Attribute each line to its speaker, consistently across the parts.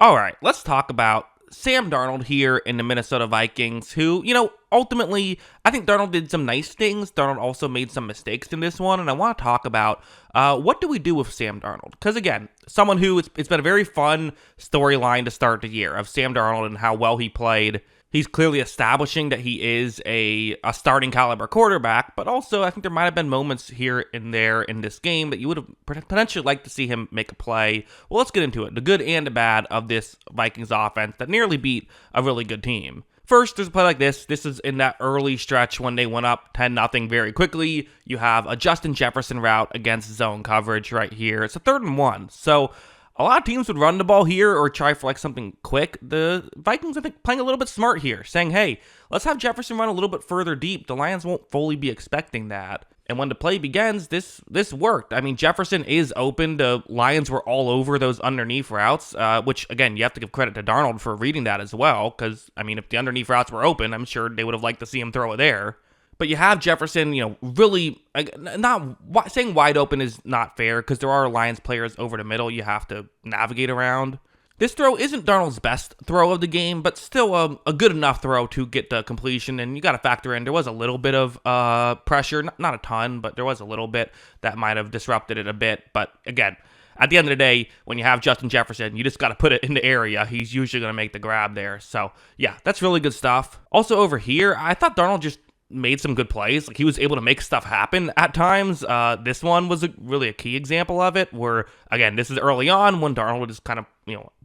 Speaker 1: All right, let's talk about Sam Darnold here in the Minnesota Vikings, who, ultimately, I think Darnold did some nice things. Darnold also made some mistakes in this one, and I want to talk about what do we do with Sam Darnold? Because, again, someone who it's been a very fun storyline to start the year of Sam Darnold and how well he played. He's clearly establishing that he is a starting caliber quarterback, but also I think there might have been moments here and there in this game that you would have potentially liked to see him make a play. Well, let's get into it. The good and the bad of this Vikings offense that nearly beat a really good team. First, there's a play like this. This is in that early stretch when they went up 10-0 very quickly. You have a Justin Jefferson route against zone coverage right here. It's a 3rd and 1. So a lot of teams would run the ball here or try for something quick. The Vikings, I think, playing a little bit smart here, saying, hey, let's have Jefferson run a little bit further deep. The Lions won't fully be expecting that. And when the play begins, this worked. I mean, Jefferson is open. The Lions were all over those underneath routes, which, again, you have to give credit to Darnold for reading that as well, because, I mean, if the underneath routes were open, I'm sure they would have liked to see him throw it there. But you have Jefferson, really, not saying wide open is not fair because there are Lions players over the middle you have to navigate around. This throw isn't Darnold's best throw of the game, but still a good enough throw to get the completion. And you got to factor in there was a little bit of pressure, not a ton, but there was a little bit that might have disrupted it a bit. But again, at the end of the day, when you have Justin Jefferson, you just got to put it in the area. He's usually going to make the grab there. So yeah, that's really good stuff. Also over here, I thought Darnold just made some good plays. He was able to make stuff happen at times. This one was really a key example of it where, again, this is early on when Darnold is kind of,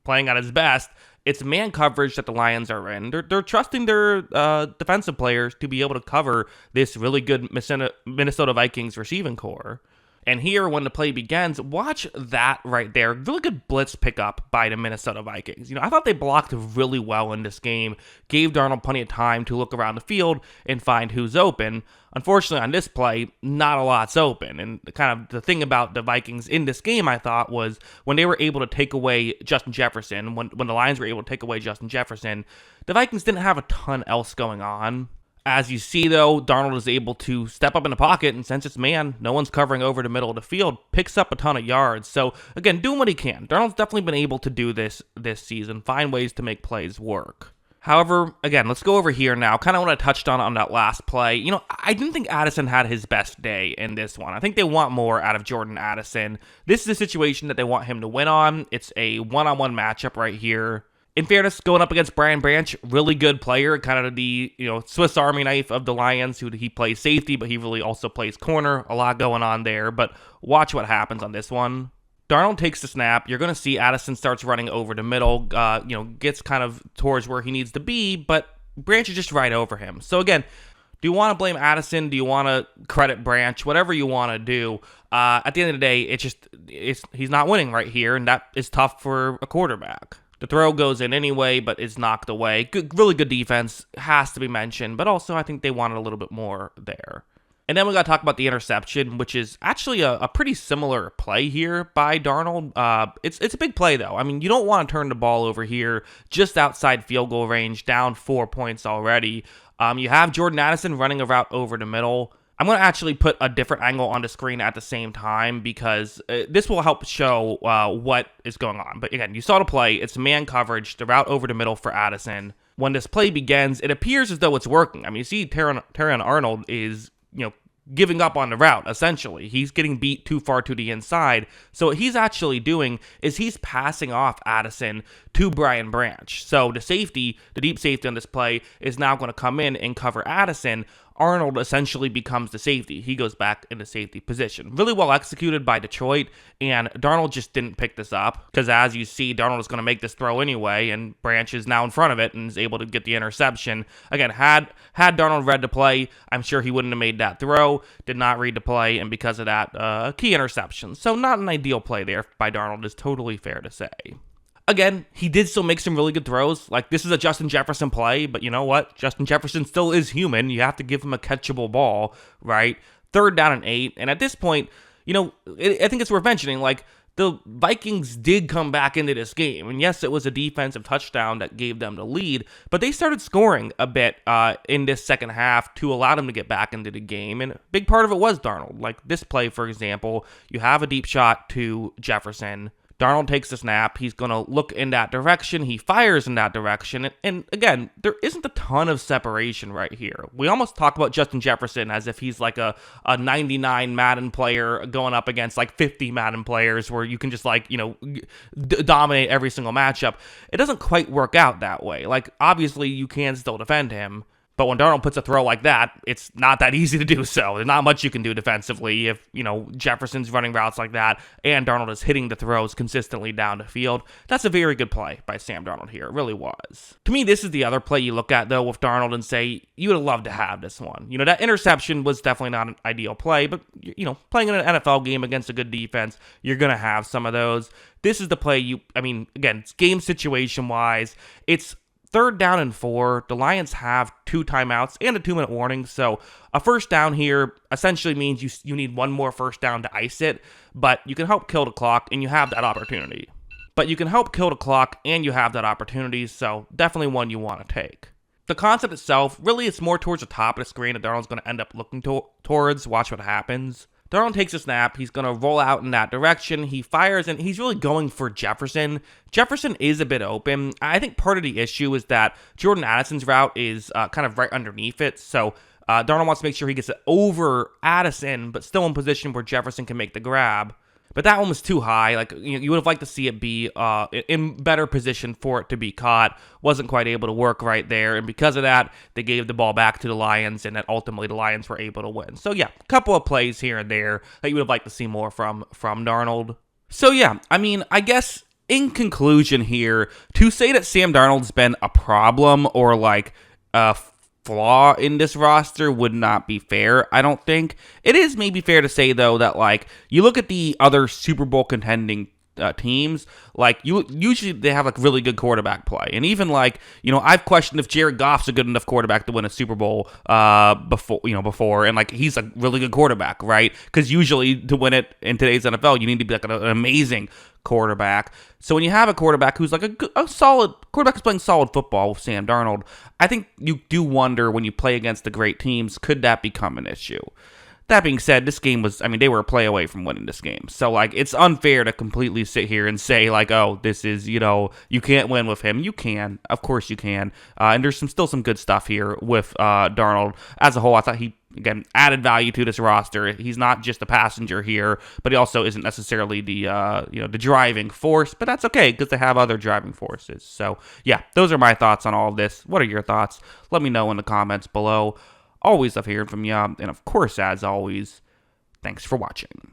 Speaker 1: playing at his best. It's man coverage that the Lions are in. They're trusting their defensive players to be able to cover this really good Minnesota Vikings receiving core. And here, when the play begins, watch that right there. Really good blitz pickup by the Minnesota Vikings. I thought they blocked really well in this game, gave Darnold plenty of time to look around the field and find who's open. Unfortunately, on this play, not a lot's open. And kind of the thing about the Vikings in this game, I thought, was when they were able to take away Justin Jefferson, when the Lions were able to take away Justin Jefferson, the Vikings didn't have a ton else going on. As you see, though, Darnold is able to step up in the pocket, and since it's man, no one's covering over the middle of the field, picks up a ton of yards. So, again, doing what he can. Darnold's definitely been able to do this season, find ways to make plays work. However, again, let's go over here now. Kind of what I touched on that last play. I didn't think Addison had his best day in this one. I think they want more out of Jordan Addison. This is a situation that they want him to win on. It's a one-on-one matchup right here. In fairness, going up against Brian Branch, really good player, kind of the Swiss Army knife of the Lions, who he plays safety, but he really also plays corner. A lot going on there, but watch what happens on this one. Darnold takes the snap. You're going to see Addison starts running over the middle, gets kind of towards where he needs to be, but Branch is just right over him. So again, do you want to blame Addison? Do you want to credit Branch? Whatever you want to do. At the end of the day, he's not winning right here, and that is tough for a quarterback. The throw goes in anyway, but it's knocked away. Really good defense, has to be mentioned, but also I think they wanted a little bit more there. And then we got to talk about the interception, which is actually a pretty similar play here by Darnold. It's a big play, though. I mean, you don't want to turn the ball over here just outside field goal range, down 4 points already. You have Jordan Addison running a route over the middle. I'm going to actually put a different angle on the screen at the same time because this will help show what is going on. But again, you saw the play. It's man coverage, the route over the middle for Addison. When this play begins, it appears as though it's working. I mean, you see Terran Arnold is, giving up on the route, essentially. He's getting beat too far to the inside. So what he's actually doing is he's passing off Addison to Brian Branch. So the deep safety on this play is now going to come in and cover Addison. Arnold essentially becomes the safety. He goes back in the safety position. Really well executed by Detroit, and Darnold just didn't pick this up because, as you see, Darnold is going to make this throw anyway, and Branch is now in front of it and is able to get the interception. Again, had Darnold read the play, I'm sure he wouldn't have made that throw. Did not read the play, and because of that, key interception. So not an ideal play there by Darnold is totally fair to say. Again, he did still make some really good throws. This is a Justin Jefferson play, but you know what? Justin Jefferson still is human. You have to give him a catchable ball, right? 3rd down and 8. And at this point, I think it's worth mentioning, the Vikings did come back into this game. And yes, it was a defensive touchdown that gave them the lead, but they started scoring a bit in this second half to allow them to get back into the game. And a big part of it was Darnold. This play, for example, you have a deep shot to Jefferson. Darnold takes the snap. He's going to look in that direction. He fires in that direction. And again, there isn't a ton of separation right here. We almost talk about Justin Jefferson as if he's like a 99 Madden player going up against like 50 Madden players where you can just like, dominate every single matchup. It doesn't quite work out that way. Like, obviously, you can still defend him. But when Darnold puts a throw like that, it's not that easy to do so. There's not much you can do defensively if, Jefferson's running routes like that and Darnold is hitting the throws consistently down the field. That's a very good play by Sam Darnold here. It really was. To me, this is the other play you look at, though, with Darnold and say, you would have loved to have this one. That interception was definitely not an ideal play, but, playing in an NFL game against a good defense, you're going to have some of those. This is the play again, it's game situation-wise. It's 3rd down and 4. The Lions have 2 timeouts and a 2-minute warning, so a first down here essentially means you need one more first down to ice it, but you can help kill the clock, and you have that opportunity. So definitely one you want to take. The concept itself, really, it's more towards the top of the screen that Darnold's going to end up looking towards. Watch what happens. Darnold takes a snap. He's going to roll out in that direction. He fires, and he's really going for Jefferson. Jefferson is a bit open. I think part of the issue is that Jordan Addison's route is kind of right underneath it. So Darnold wants to make sure he gets it over Addison, but still in position where Jefferson can make the grab. But that one was too high. Like, you would have liked to see it be in better position for it to be caught. Wasn't quite able to work right there. And because of that, they gave the ball back to the Lions, and then ultimately the Lions were able to win. So, yeah, a couple of plays here and there that you would have liked to see more from Darnold. So, yeah, I guess in conclusion here, to say that Sam Darnold's been a problem or like flaw in this roster would not be fair, I don't think. It is maybe fair to say, though, that, like, you look at the other Super Bowl contending teams, like, usually they have, like, really good quarterback play. And even, like, I've questioned if Jared Goff's a good enough quarterback to win a Super Bowl before, and, like, he's a really good quarterback, right? Because usually to win it in today's NFL, you need to be, like, an amazing quarterback. So when you have a quarterback who's like a solid quarterback who's playing solid football with Sam Darnold, I think you do wonder when you play against the great teams, could that become an issue? That being said, this game was, they were a play away from winning this game. So, like, it's unfair to completely sit here and say, like, oh, this is, you can't win with him. You can. Of course you can. And there's still some good stuff here with Darnold. As a whole, I thought he, again, added value to this roster. He's not just a passenger here, but he also isn't necessarily the driving force. But that's okay, because they have other driving forces. So, yeah, those are my thoughts on all of this. What are your thoughts? Let me know in the comments below. Always love hearing from you. And of course, as always, thanks for watching.